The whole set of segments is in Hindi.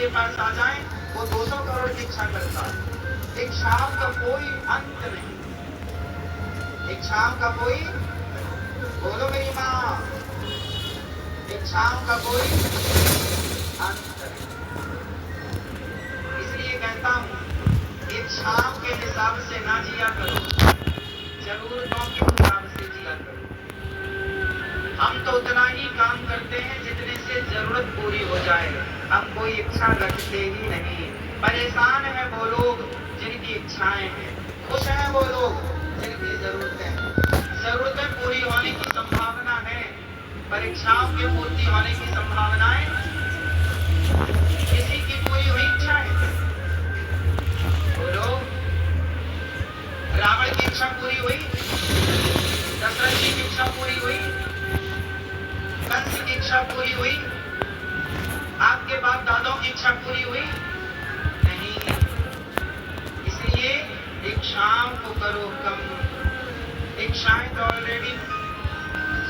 के पास आ जाए वो 200 करोड़ की इच्छा करता है। इच्छाओं का कोई अंत नहीं, इच्छाओं का कोई, बोलो मेरी माँ, इच्छाओं का कोई अंत नहीं। इसलिए कहता हूँ इच्छाओं के हिसाब से ना जिया करो, जरूरतों के हिसाब से जिया करो। हम तो उतना ही काम करते हैं जितने से जरूरत पूरी हो जाए, हम कोई इच्छा रखते ही नहीं। परेशान है वो लोग जिनकी इच्छाएं हैं, खुश हैं वो लोग जिनकी जरूरतें पूरी होने की संभावना है, परीक्षाओं की पूर्ति होने की संभावनाएं, किसी की पूरी हुई इच्छाएं। बोलो, रावण की इच्छा पूरी हुई, दशरथ जी की इच्छा पूरी हुई, कंस की इच्छा पूरी हुई, आपके बाप दादाओं की इच्छा पूरी हुई नहीं। इसलिए इच्छाओं को करो कम, इच्छाएं तो ऑलरेडी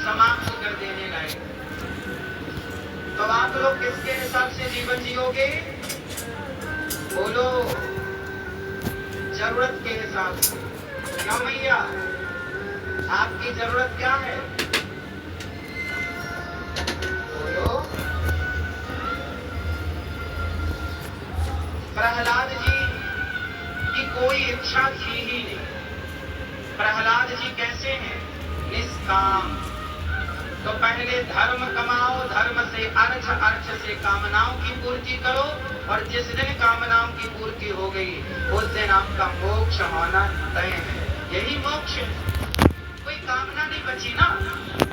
समाप्त कर देने लायक। तो आप लोग किसके हिसाब से जीवन जियोगे? बोलो, जरूरत के हिसाब से। क्यों भैया, आपकी जरूरत क्या है? बोलो। प्रहलाद जी की कोई इच्छा थी ही नहीं। प्रहलाद जी कैसे हैं? निष्काम। तो पहले धर्म कमाओ, धर्म से अर्थ, अर्थ से कामनाओं की पूर्ति करो, और जिस दिन कामनाओं की पूर्ति हो गई उस दिन आपका मोक्ष होना तय है। यही मोक्ष है, कोई कामना नहीं बची ना।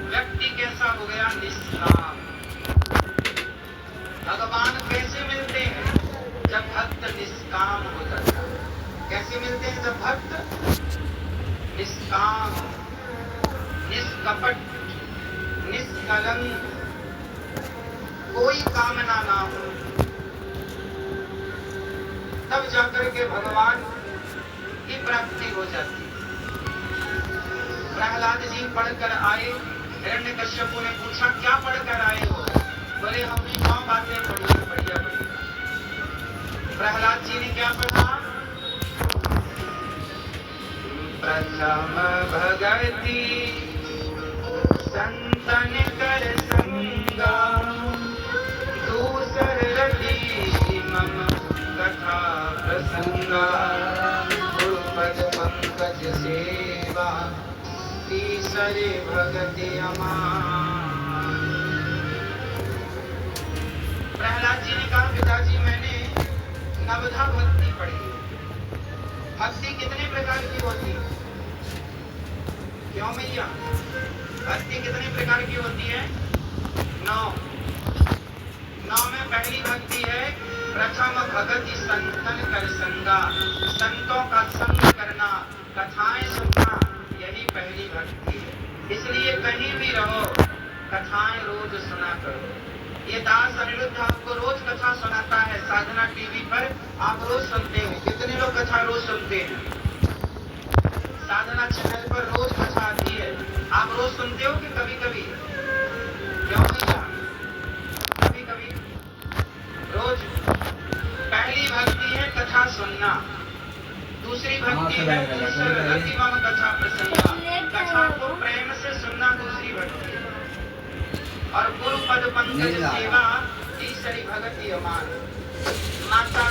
व्यक्ति कैसा हो गया? निष्काम। भगवान कैसे मिलते हैं? जब भक्त निष्काम हो जाता है। कैसे मिलते हैं? जब भक्त निष्काम, निष्कपट, निष्कलंक, कोई कामना ना हो, तब जाकर के भगवान की प्राप्ति हो जाती। प्रहलाद जी पढ़कर आए, हिरण्यकश्यपु ने पूछा क्या पढ़कर आए हो? बोले हमने 9 बातें पढ़ी, बढ़िया बढ़िया। प्रहलाद जी ने क्या पढ़ा? प्रथम भगति संतन कर संगा, दूसर रति मम कथा प्रसंगा, गुरुपद पंकज सेवा, तीसरे भगति अमान। प्रहलाद जी ने कहा पिताजी मैंने नवधा भक्ति पढ़ी। भक्ति कितने प्रकार की होती है? क्यों भैया, भक्ति कितने प्रकार की होती है? 9 में पहली भक्ति है प्रथम भगति संतन कर संगा, संतों का संग करना, कथाएं सुनना, यही पहली भक्ति है। इसलिए कहीं भी रहो कथाएं रोज सुना करो। ये दास अनिरुद्ध आपको रोज कथा सुनाता है, साधना टीवी पर आप रोज सुनते हैं। कितने लोग कथा रोज सुनते हैं? साधना चैनल पर रोज कथा आती है, आप रोज सुनते हो कि कभी कभी? क्यों भैया, कभी कभी रोज। पहली भक्ति है कथा सुनना, दूसरी भक्ति है रतिमम कथा प्रसंगा, कथा को प्रेम से सुनना दूसरी भक्ति है। और गुरु पद पंकज सेवा तीसरी भक्ति अमान। माता